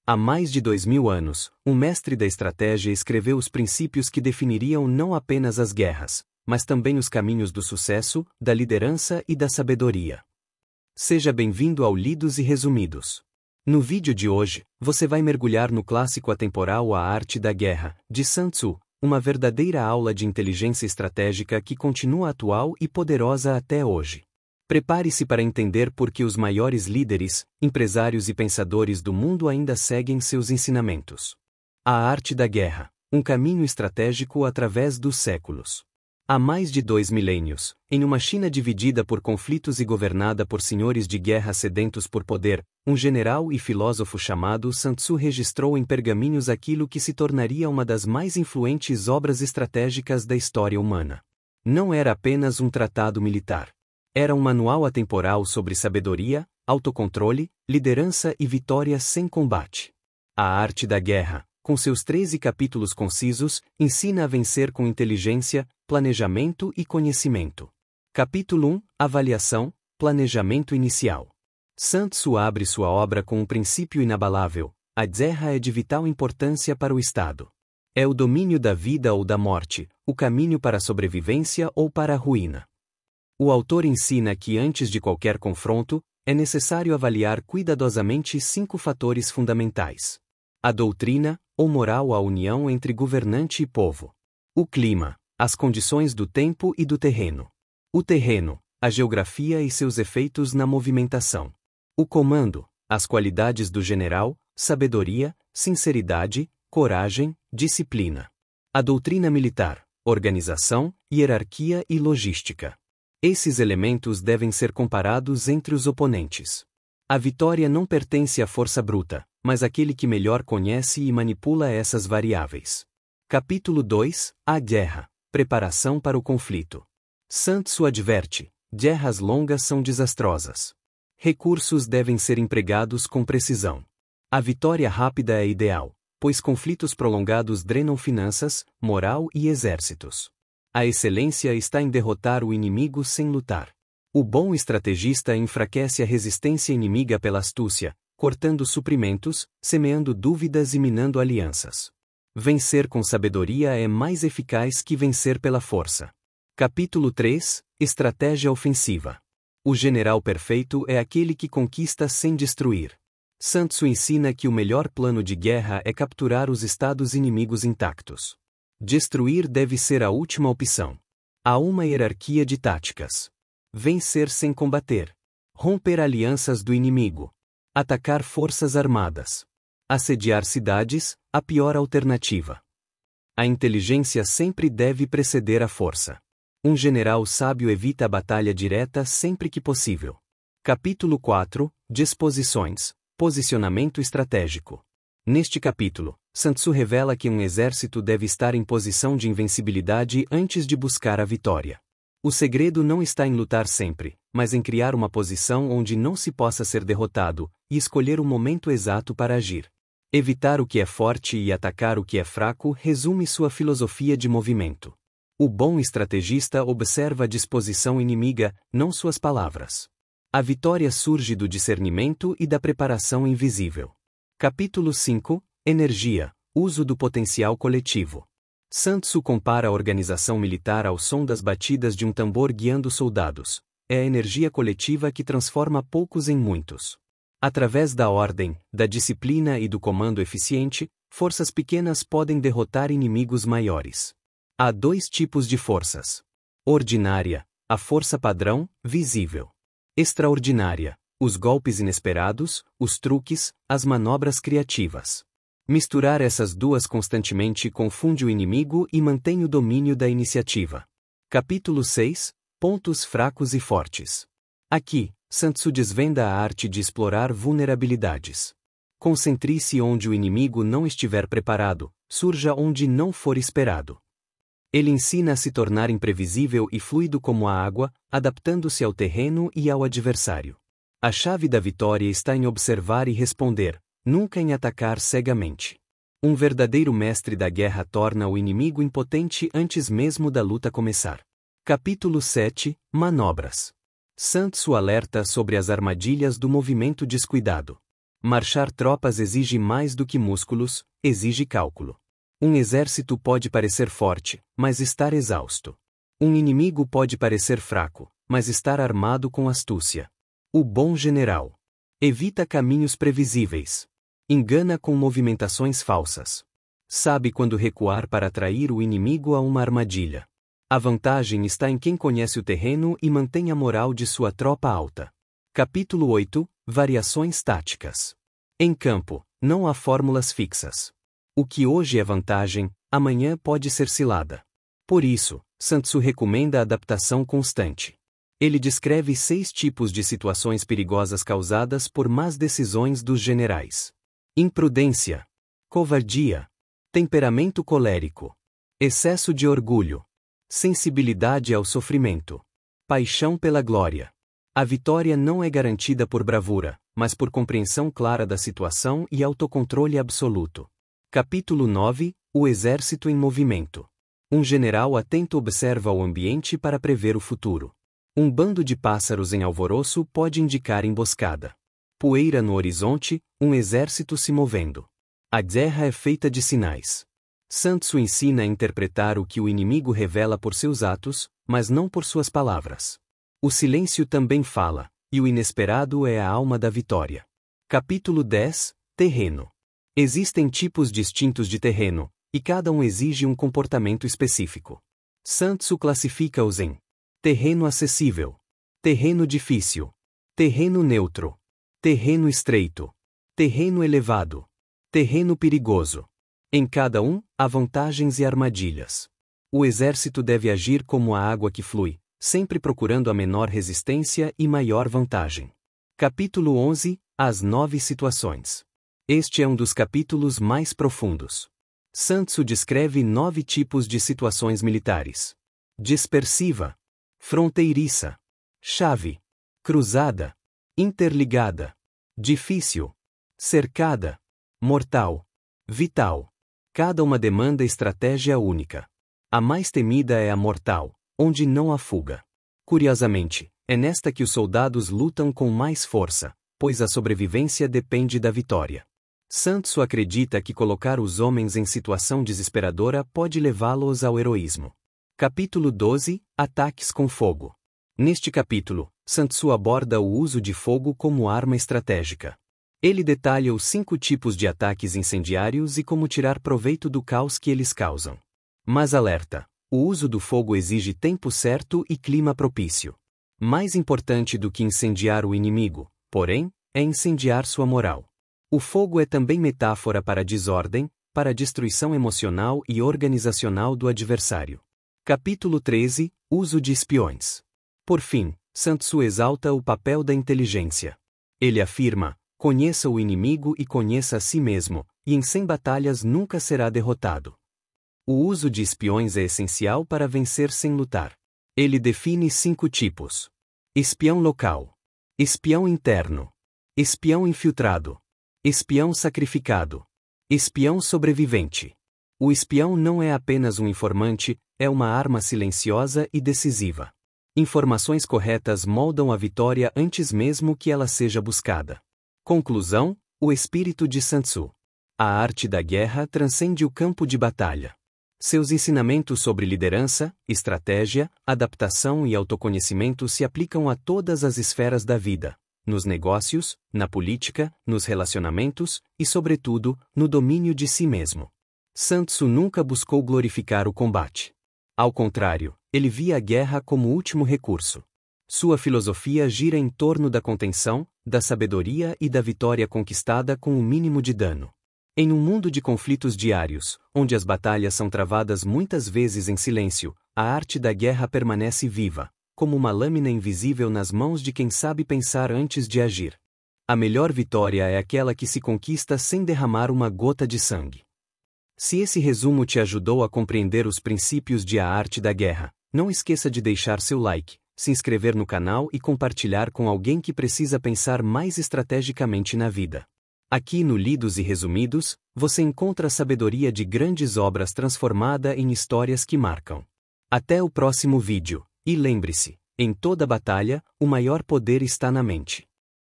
Há mais de 2000 anos, um mestre da estratégia escreveu os princípios que definiriam não apenas as guerras, mas também os caminhos do sucesso, da liderança e da sabedoria. Seja bem-vindo ao Lidos e Resumidos. No vídeo de hoje, você vai mergulhar no clássico atemporal A Arte da Guerra, de Sun Tzu, uma verdadeira aula de inteligência estratégica que continua atual e poderosa até hoje. Prepare-se para entender por que os maiores líderes, empresários e pensadores do mundo ainda seguem seus ensinamentos. A Arte da Guerra, um caminho estratégico através dos séculos. Há mais de 2 milênios, em uma China dividida por conflitos e governada por senhores de guerra sedentos por poder, um general e filósofo chamado Sun Tzu registrou em pergaminhos aquilo que se tornaria uma das mais influentes obras estratégicas da história humana. Não era apenas um tratado militar. Era um manual atemporal sobre sabedoria, autocontrole, liderança e vitória sem combate. A Arte da Guerra, com seus 13 capítulos concisos, ensina a vencer com inteligência, planejamento e conhecimento. Capítulo 1 – Avaliação, Planejamento Inicial. Sun Tzu abre sua obra com um princípio inabalável: a guerra é de vital importância para o Estado. É o domínio da vida ou da morte, o caminho para a sobrevivência ou para a ruína. O autor ensina que antes de qualquer confronto, é necessário avaliar cuidadosamente 5 fatores fundamentais: a doutrina, ou moral, a união entre governante e povo; o clima, as condições do tempo e do terreno; o terreno, a geografia e seus efeitos na movimentação; o comando, as qualidades do general, sabedoria, sinceridade, coragem, disciplina; a doutrina militar, organização, hierarquia e logística. Esses elementos devem ser comparados entre os oponentes. A vitória não pertence à força bruta, mas àquele que melhor conhece e manipula essas variáveis. Capítulo 2 – A Guerra, Preparação para o Conflito. Sun Tzu adverte: guerras longas são desastrosas. Recursos devem ser empregados com precisão. A vitória rápida é ideal, pois conflitos prolongados drenam finanças, moral e exércitos. A excelência está em derrotar o inimigo sem lutar. O bom estrategista enfraquece a resistência inimiga pela astúcia, cortando suprimentos, semeando dúvidas e minando alianças. Vencer com sabedoria é mais eficaz que vencer pela força. Capítulo 3 – Estratégia Ofensiva. O general perfeito é aquele que conquista sem destruir. Sun Tzu ensina que o melhor plano de guerra é capturar os estados inimigos intactos. Destruir deve ser a última opção. Há uma hierarquia de táticas: vencer sem combater, romper alianças do inimigo, atacar forças armadas, assediar cidades, a pior alternativa. A inteligência sempre deve preceder a força. Um general sábio evita a batalha direta sempre que possível. Capítulo 4 – Disposições, Posicionamento Estratégico. Neste capítulo, Sun Tzu revela que um exército deve estar em posição de invencibilidade antes de buscar a vitória. O segredo não está em lutar sempre, mas em criar uma posição onde não se possa ser derrotado, e escolher o momento exato para agir. Evitar o que é forte e atacar o que é fraco resume sua filosofia de movimento. O bom estrategista observa a disposição inimiga, não suas palavras. A vitória surge do discernimento e da preparação invisível. Capítulo 5 – Energia, Uso do Potencial Coletivo. Sun Tzu compara a organização militar ao som das batidas de um tambor guiando soldados. É a energia coletiva que transforma poucos em muitos. Através da ordem, da disciplina e do comando eficiente, forças pequenas podem derrotar inimigos maiores. Há 2 tipos de forças: ordinária, a força padrão, visível; extraordinária, os golpes inesperados, os truques, as manobras criativas. Misturar essas duas constantemente confunde o inimigo e mantém o domínio da iniciativa. Capítulo 6 – Pontos fracos e fortes. Aqui, Sun Tzu desvenda a arte de explorar vulnerabilidades. Concentre-se onde o inimigo não estiver preparado, surja onde não for esperado. Ele ensina a se tornar imprevisível e fluido como a água, adaptando-se ao terreno e ao adversário. A chave da vitória está em observar e responder, nunca em atacar cegamente. Um verdadeiro mestre da guerra torna o inimigo impotente antes mesmo da luta começar. Capítulo 7 – Manobras. Sun Tzu alerta sobre as armadilhas do movimento descuidado. Marchar tropas exige mais do que músculos, exige cálculo. Um exército pode parecer forte, mas estar exausto. Um inimigo pode parecer fraco, mas estar armado com astúcia. O bom general evita caminhos previsíveis. Engana com movimentações falsas. Sabe quando recuar para atrair o inimigo a uma armadilha. A vantagem está em quem conhece o terreno e mantém a moral de sua tropa alta. Capítulo 8 – Variações táticas. Em campo, não há fórmulas fixas. O que hoje é vantagem, amanhã pode ser cilada. Por isso, Sun Tzu recomenda a adaptação constante. Ele descreve 6 tipos de situações perigosas causadas por más decisões dos generais: imprudência, covardia, temperamento colérico, excesso de orgulho, sensibilidade ao sofrimento, paixão pela glória. A vitória não é garantida por bravura, mas por compreensão clara da situação e autocontrole absoluto. Capítulo 9 – O exército em movimento. Um general atento observa o ambiente para prever o futuro. Um bando de pássaros em alvoroço pode indicar emboscada. Poeira no horizonte, um exército se movendo. A guerra é feita de sinais. Sun Tzu ensina a interpretar o que o inimigo revela por seus atos, mas não por suas palavras. O silêncio também fala, e o inesperado é a alma da vitória. Capítulo 10 – Terreno. Existem tipos distintos de terreno, e cada um exige um comportamento específico. Sun Tzu classifica-os em terreno acessível, terreno difícil, terreno neutro, terreno estreito, terreno elevado, terreno perigoso. Em cada um, há vantagens e armadilhas. O exército deve agir como a água que flui, sempre procurando a menor resistência e maior vantagem. Capítulo 11 – As 9 situações. Este é um dos capítulos mais profundos. Sun Tzu descreve 9 tipos de situações militares: dispersiva, fronteiriça, chave, cruzada, interligada, difícil, cercada, mortal, vital. Cada uma demanda estratégia única. A mais temida é a mortal, onde não há fuga. Curiosamente, é nesta que os soldados lutam com mais força, pois a sobrevivência depende da vitória. Sun Tzu acredita que colocar os homens em situação desesperadora pode levá-los ao heroísmo. Capítulo 12 – Ataques com fogo. Neste capítulo, Sun Tzu aborda o uso de fogo como arma estratégica. Ele detalha os 5 tipos de ataques incendiários e como tirar proveito do caos que eles causam. Mas alerta: o uso do fogo exige tempo certo e clima propício. Mais importante do que incendiar o inimigo, porém, é incendiar sua moral. O fogo é também metáfora para a desordem, para a destruição emocional e organizacional do adversário. Capítulo 13 – Uso de espiões. Por fim, Sun Tzu exalta o papel da inteligência. Ele afirma: conheça o inimigo e conheça a si mesmo, e em 100 batalhas nunca será derrotado. O uso de espiões é essencial para vencer sem lutar. Ele define 5 tipos: espião local, espião interno, espião infiltrado, espião sacrificado, espião sobrevivente. O espião não é apenas um informante, é uma arma silenciosa e decisiva. Informações corretas moldam a vitória antes mesmo que ela seja buscada. Conclusão: o espírito de Sun Tzu. A arte da guerra transcende o campo de batalha. Seus ensinamentos sobre liderança, estratégia, adaptação e autoconhecimento se aplicam a todas as esferas da vida. Nos negócios, na política, nos relacionamentos e, sobretudo, no domínio de si mesmo. Sun Tzu nunca buscou glorificar o combate. Ao contrário, ele via a guerra como último recurso. Sua filosofia gira em torno da contenção, da sabedoria e da vitória conquistada com o mínimo de dano. Em um mundo de conflitos diários, onde as batalhas são travadas muitas vezes em silêncio, a arte da guerra permanece viva, como uma lâmina invisível nas mãos de quem sabe pensar antes de agir. A melhor vitória é aquela que se conquista sem derramar uma gota de sangue. Se esse resumo te ajudou a compreender os princípios de A Arte da Guerra, não esqueça de deixar seu like, se inscrever no canal e compartilhar com alguém que precisa pensar mais estrategicamente na vida. Aqui no Lidos e Resumidos, você encontra a sabedoria de grandes obras transformada em histórias que marcam. Até o próximo vídeo. E lembre-se, em toda batalha, o maior poder está na mente.